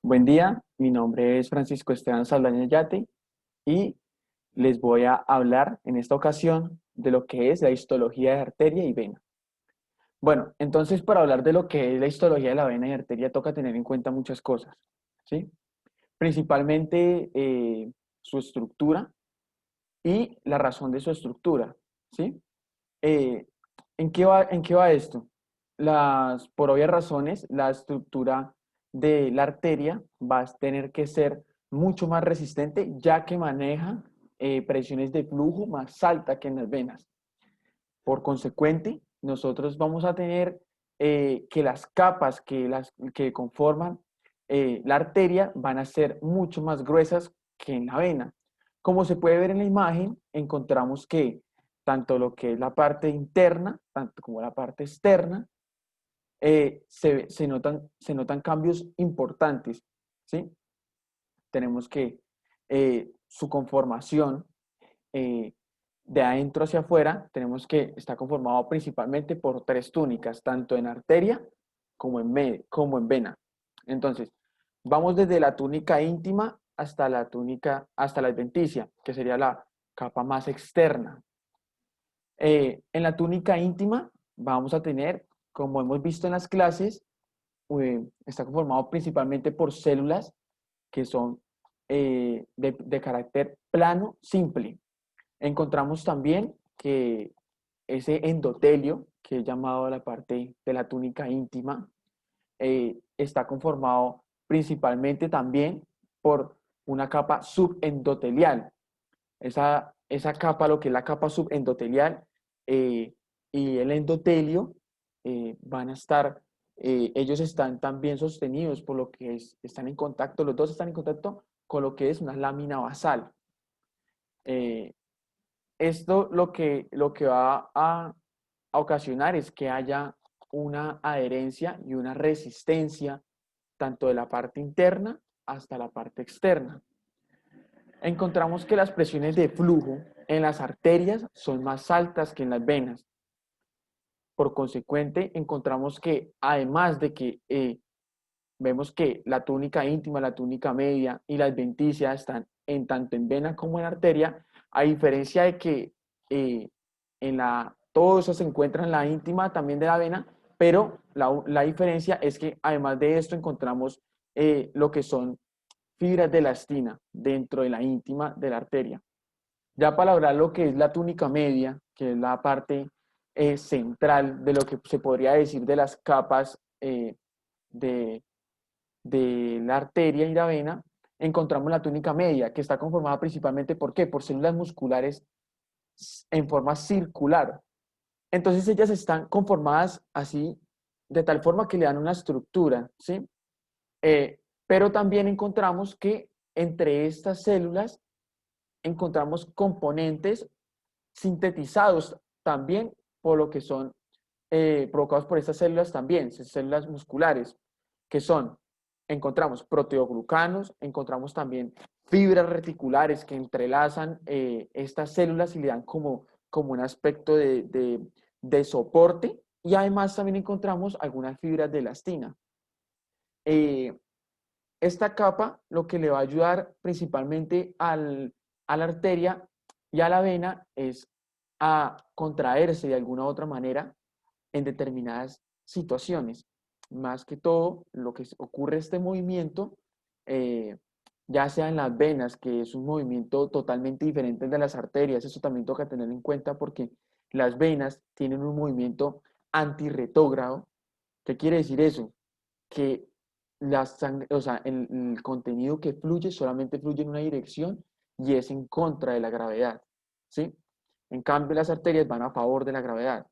Buen día, mi nombre es Francisco Esteban Saldaña Yate y les voy a hablar en esta ocasión de lo que es la histología de arteria y vena. Bueno, entonces para hablar de lo que es la histología de la vena y arteria toca tener en cuenta muchas cosas, ¿sí? Principalmente su estructura y la razón de su estructura, ¿sí? Eh, ¿en qué va esto? Por obvias razones, la estructura de la arteria va a tener que ser mucho más resistente, ya que maneja presiones de flujo más altas que en las venas. Por consecuente, nosotros vamos a tener que las capas que conforman la arteria van a ser mucho más gruesas que en la vena. Como se puede ver en la imagen, encontramos que tanto lo que es la parte interna, tanto como la parte externa, se notan cambios importantes, ¿sí? Tenemos que su conformación eh, de adentro hacia afuera, tenemos que está conformado principalmente por tres túnicas, tanto en arteria como en vena. Entonces, vamos desde la túnica íntima hasta la adventicia, que sería la capa más externa. En la túnica íntima vamos a tener, como hemos visto en las clases, está conformado principalmente por células que son de carácter plano simple. Encontramos también que ese endotelio, que es llamado la parte de la túnica íntima, está conformado principalmente también por una capa subendotelial. Esa capa, lo que es la capa subendotelial eh, y el endotelio, van a estar, ellos están también sostenidos por lo que están en contacto, los dos están en contacto con lo que es una lámina basal. Eh, Esto lo que va a ocasionar es que haya una adherencia y una resistencia tanto de la parte interna hasta la parte externa. Encontramos que las presiones de flujo en las arterias son más altas que en las venas. Por consecuente, encontramos que además de que vemos que la túnica íntima, la túnica media y la adventicia están tanto en vena como en arteria, a diferencia de que todo eso se encuentra en la íntima también de la vena, pero la diferencia es que además de esto encontramos lo que son fibras de elastina dentro de la íntima de la arteria. Ya para hablar lo que es la túnica media, que es la parte central de lo que se podría decir de las capas de, de la arteria y la vena, encontramos la túnica media, que está conformada principalmente ¿por qué? Por células musculares en forma circular. Entonces ellas están conformadas así, de tal forma que le dan una estructura, ¿sí? Pero también encontramos que entre estas células encontramos componentes sintetizados también por lo que son provocados por estas células también, células musculares, que son, encontramos proteoglucanos, encontramos también fibras reticulares que entrelazan estas células y le dan como un aspecto de soporte, y además también encontramos algunas fibras de elastina. Eh, esta capa lo que le va a ayudar principalmente a la arteria y a la vena es a contraerse de alguna u otra manera en determinadas situaciones. Más que todo, lo que ocurre este movimiento, eh, ya sea en las venas, que es un movimiento totalmente diferente de las arterias, eso también toca tener en cuenta porque las venas tienen un movimiento antirretrógrado. ¿Qué quiere decir eso? Que la sangre, o sea, el contenido que fluye solamente fluye en una dirección y es en contra de la gravedad, ¿sí? En cambio, las arterias van a favor de la gravedad.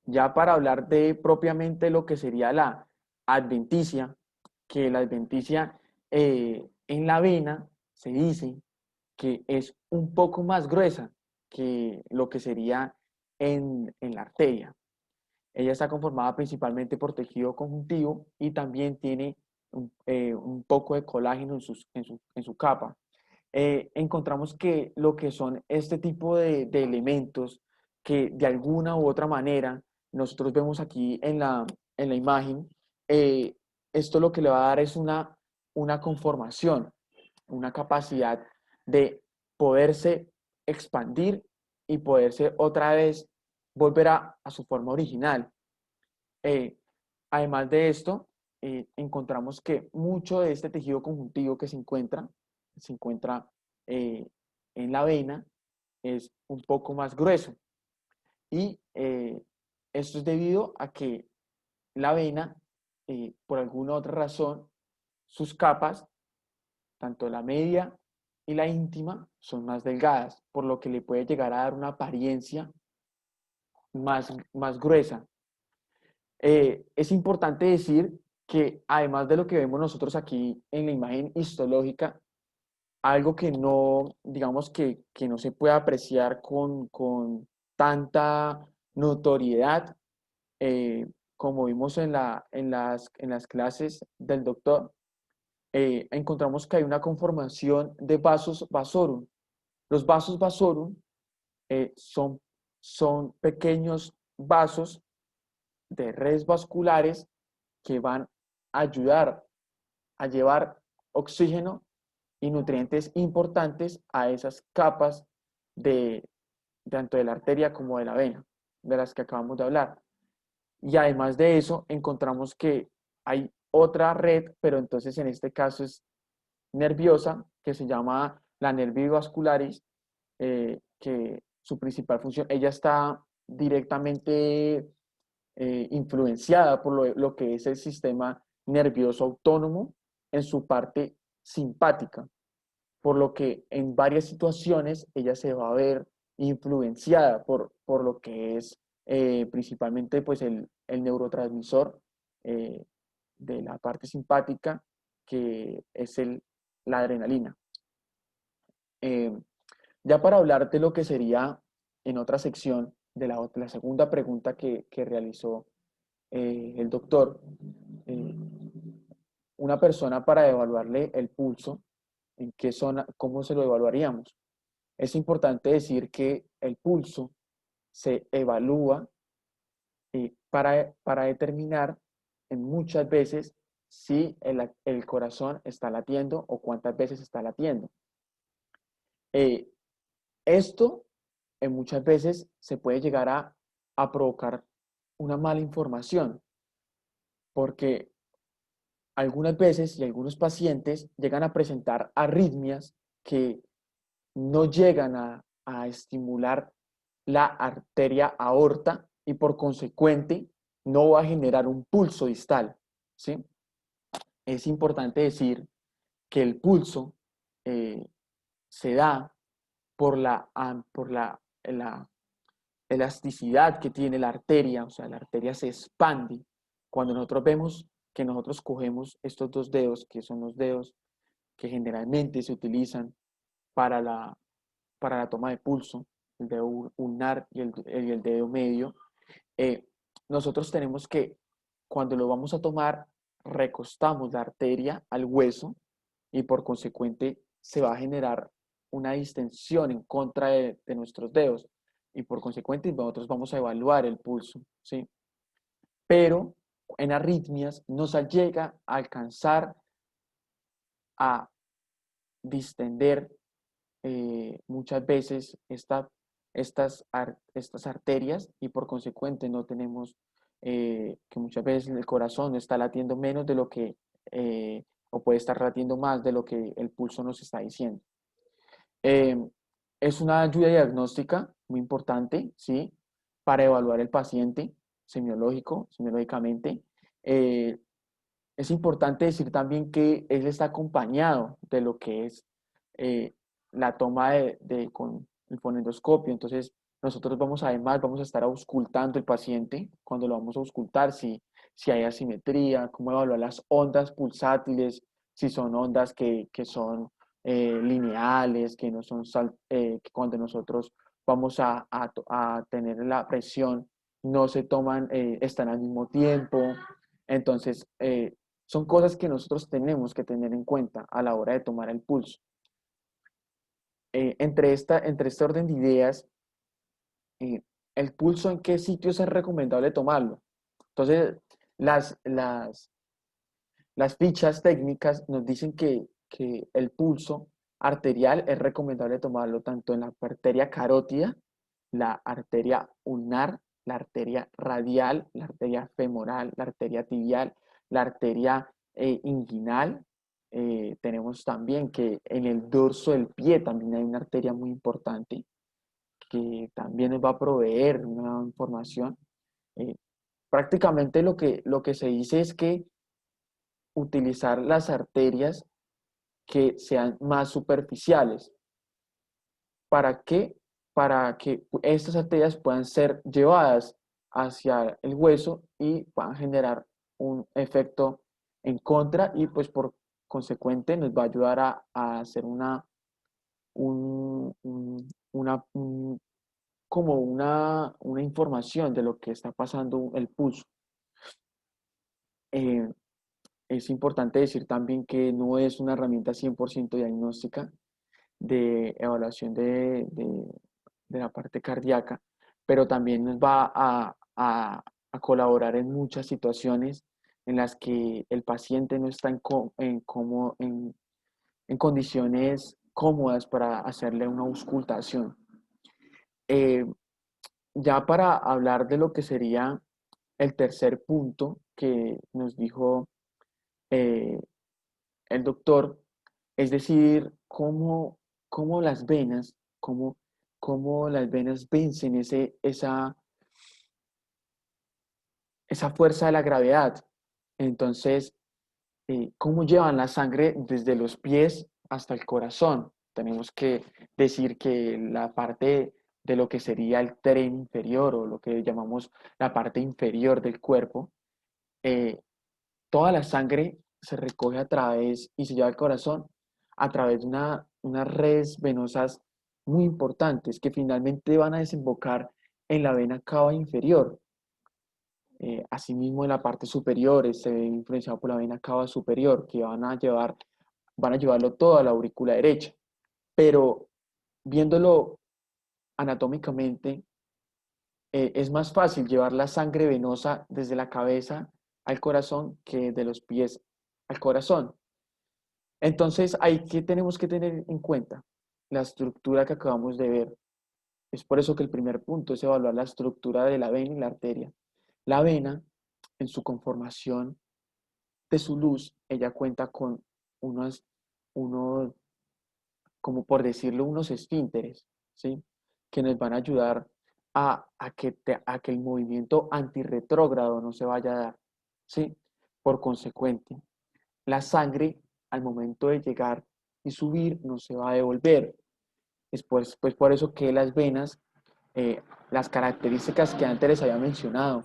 Ya para hablar de propiamente lo que sería la adventicia, que la adventicia en la vena se dice que es un poco más gruesa que lo que sería en la arteria. Ella está conformada principalmente por tejido conjuntivo y también tiene un poco de colágeno en su capa. Encontramos que lo que son este tipo de elementos que de alguna u otra manera nosotros vemos aquí en la imagen, eh, esto lo que le va a dar es una conformación, una capacidad de poderse expandir y poderse otra vez volver a su forma original. Eh, Además de esto, encontramos que mucho de este tejido conjuntivo que se encuentra eh, en la vena, es un poco más grueso. Y esto es debido a que la vena, por alguna otra razón, sus capas, tanto la media y la íntima, son más delgadas, por lo que le puede llegar a dar una apariencia más gruesa. Es importante decir que además de lo que vemos nosotros aquí en la imagen histológica, algo que no, digamos que no se puede apreciar con tanta notoriedad, como vimos en las clases del doctor, encontramos que hay una conformación de vasos vasorum. Los vasos vasorum son pequeños vasos de redes vasculares que van a ayudar a llevar oxígeno y nutrientes importantes a esas capas de tanto de la arteria como de la vena, de las que acabamos de hablar. Y además de eso, encontramos que hay otra red, pero entonces en este caso es nerviosa, que se llama la nervio vascularis, que su principal función, ella está directamente influenciada por lo que es el sistema nervioso autónomo en su parte simpática, por lo que en varias situaciones ella se va a ver influenciada por lo que es principalmente pues el neurotransmisor eh, de la parte simpática, que es la adrenalina. Eh, ya para hablar de lo que sería en otra sección de la segunda pregunta que realizó el doctor, eh, una persona para evaluarle el pulso, ¿en qué zona, cómo se lo evaluaríamos? Es importante decir que el pulso se evalúa para determinar muchas veces si el corazón está latiendo o cuántas veces está latiendo. Eh, Esto muchas veces se puede llegar a provocar una mala información, porque algunas veces y algunos pacientes llegan a presentar arritmias que no llegan a estimular la arteria aorta y por consecuente no va a generar un pulso distal, ¿sí? Es importante decir que el pulso eh, se da por la elasticidad que tiene la arteria, o sea, la arteria se expande. Cuando nosotros vemos que nosotros cogemos estos dos dedos, que son los dedos que generalmente se utilizan para la toma de pulso, el dedo ulnar y el dedo medio, eh, nosotros tenemos que, cuando lo vamos a tomar, recostamos la arteria al hueso y por consecuente se va a generar una distensión en contra de nuestros dedos y por consecuente nosotros vamos a evaluar el pulso, ¿sí? Pero en arritmias no se llega a alcanzar a distender muchas veces estas arterias y por consecuente no tenemos que muchas veces el corazón está latiendo menos de lo que, o puede estar latiendo más de lo que el pulso nos está diciendo. Eh, es una ayuda diagnóstica muy importante, ¿sí? Para evaluar el paciente semiológicamente. Eh, es importante decir también que él está acompañado de lo que es eh, la toma con el fonendoscopio. Entonces, nosotros vamos a estar auscultando el paciente cuando lo vamos a auscultar, si hay asimetría, cómo evaluar las ondas pulsátiles, si son ondas que son lineales, que no son, que cuando nosotros vamos a tener la presión, no se toman, están al mismo tiempo. Entonces, son cosas que nosotros tenemos que tener en cuenta a la hora de tomar el pulso. Entre este orden de ideas, eh, el pulso, ¿en qué sitios es recomendable tomarlo? Entonces, las, las, Las fichas técnicas nos dicen que el pulso arterial es recomendable tomarlo tanto en la arteria carótida, la arteria ulnar, la arteria radial, la arteria femoral, la arteria tibial, la arteria inguinal. Tenemos también que en el dorso del pie también hay una arteria muy importante que también nos va a proveer una información. Eh, Prácticamente lo que se dice es que utilizar las arterias que sean más superficiales. ¿Para qué? Para que estas arterias puedan ser llevadas hacia el hueso y puedan generar un efecto en contra y pues por consecuente nos va a ayudar a hacer como una información de lo que está pasando el pulso. Eh, es importante decir también que no es una herramienta 100% diagnóstica de evaluación de la parte cardíaca, pero también nos va a colaborar en muchas situaciones en las que el paciente no está en condiciones cómodas para hacerle una auscultación. Eh, ya para hablar de lo que sería el tercer punto que nos dijo eh, el doctor, es decir, cómo las venas, cómo las venas vencen esa fuerza de la gravedad. Entonces, cómo llevan la sangre desde los pies hasta el corazón. Tenemos que decir que la parte de lo que sería el tren inferior o lo que llamamos la parte inferior del cuerpo, eh, toda la sangre se recoge a través y se lleva al corazón a través de unas redes venosas muy importantes que finalmente van a desembocar en la vena cava inferior. Asimismo, en la parte superior se ve influenciado por la vena cava superior, que van a llevarlo todo a la aurícula derecha. Pero viéndolo anatómicamente, es más fácil llevar la sangre venosa desde la cabeza al corazón que de los pies al corazón. Entonces, ahí que tenemos que tener en cuenta la estructura que acabamos de ver. Es por eso que el primer punto es evaluar la estructura de la vena y la arteria. La vena, en su conformación de su luz, ella cuenta con unos, unos como por decirlo, unos esfínteres, ¿sí? Que nos van a ayudar a que el movimiento antirretrógrado no se vaya a dar, ¿sí? Por consecuente, la sangre al momento de llegar y subir no se va a devolver. Es pues por eso que las venas, las características que antes les había mencionado,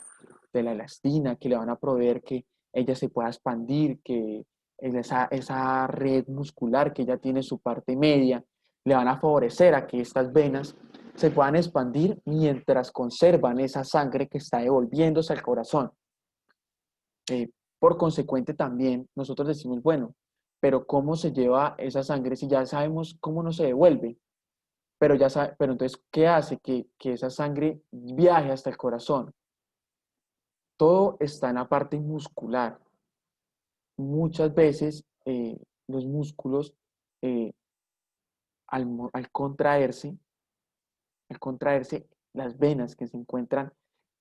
de la elastina, que le van a proveer que ella se pueda expandir, que esa red muscular que ella tiene su parte media, le van a favorecer a que estas venas se puedan expandir mientras conservan esa sangre que está devolviéndose al corazón. Por consecuente también nosotros decimos, bueno, pero ¿cómo se lleva esa sangre si ya sabemos cómo no se devuelve? Pero entonces, ¿qué hace que esa sangre viaje hasta el corazón? Todo está en la parte muscular. Muchas veces los músculos, eh, al contraerse, las venas que se encuentran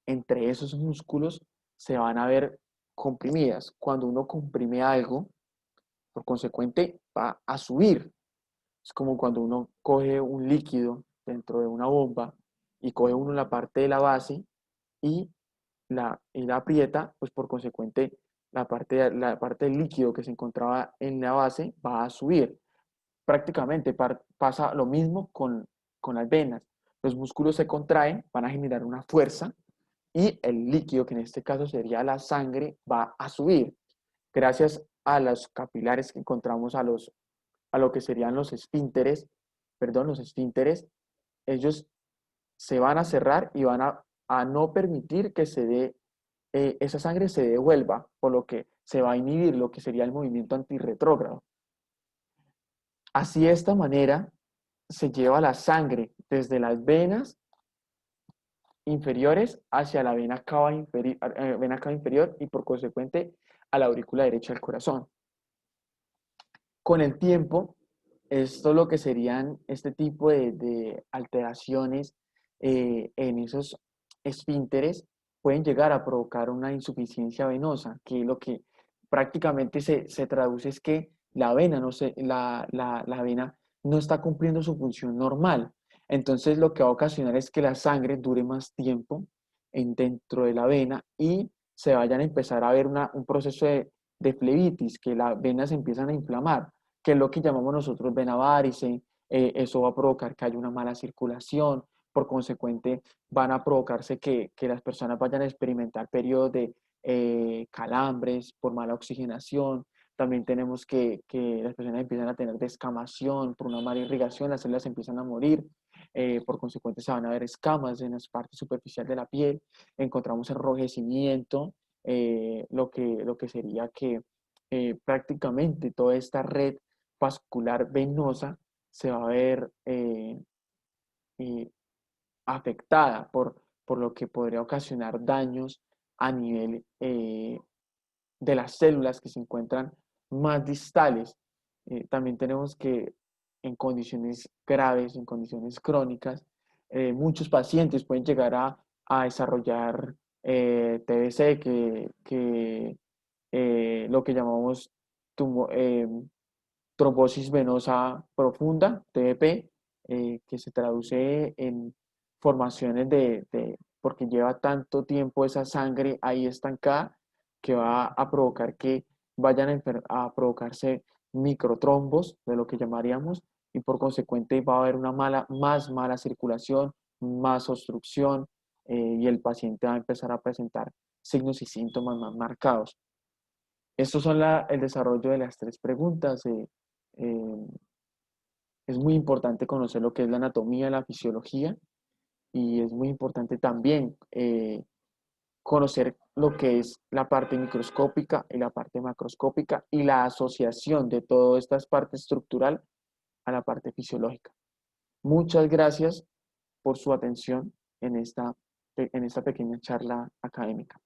entre esos músculos se van a ver comprimidas. Cuando uno comprime algo, por consecuente, va a subir. Es como cuando uno coge un líquido dentro de una bomba y coge uno la parte de la base y la aprieta, pues por consecuente la parte del líquido que se encontraba en la base va a subir. Prácticamente pasa lo mismo con las venas. Los músculos se contraen, van a generar una fuerza y el líquido, que en este caso sería la sangre, va a subir. Gracias a los capilares que encontramos a lo que serían los esfínteres, perdón, los esfínteres, ellos se van a cerrar y van a no permitir que esa sangre se devuelva, por lo que se va a inhibir lo que sería el movimiento antirretrógrado. Así de esta manera se lleva la sangre desde las venas inferiores hacia la vena cava inferior y por consecuente a la aurícula derecha del corazón. Con el tiempo, esto lo que serían este tipo de alteraciones en esos esfínteres pueden llegar a provocar una insuficiencia venosa, que lo que prácticamente se traduce es que la vena la vena no está cumpliendo su función normal. Entonces lo que va a ocasionar es que la sangre dure más tiempo dentro de la vena y se vayan a empezar a ver un proceso de flebitis, que las venas se empiezan a inflamar, que es lo que llamamos nosotros vena varice. Eso va a provocar que haya una mala circulación, por consecuente van a provocarse que las personas vayan a experimentar periodos de calambres por mala oxigenación. También tenemos que las personas empiezan a tener descamación por una mala irrigación, las células empiezan a morir, por consecuente se van a ver escamas en las partes superficiales de la piel, encontramos enrojecimiento, lo que sería que prácticamente toda esta red vascular venosa se va a ver eh, afectada por lo que podría ocasionar daños a nivel de las células que se encuentran más distales. También tenemos que en condiciones graves, en condiciones crónicas, muchos pacientes pueden llegar a desarrollar TBC, lo que llamamos trombosis venosa profunda, TVP, que se traduce en formaciones porque lleva tanto tiempo esa sangre ahí estancada, que va a provocar que vayan a provocarse microtrombos, de lo que llamaríamos, y por consecuente va a haber una más mala circulación, más obstrucción, y el paciente va a empezar a presentar signos y síntomas más marcados. Estos son el desarrollo de las tres preguntas. Eh, es muy importante conocer lo que es la anatomía, la fisiología, y es muy importante también conocer lo que es la parte microscópica y la parte macroscópica y la asociación de todas estas partes estructural a la parte fisiológica. Muchas gracias por su atención en esta pequeña charla académica.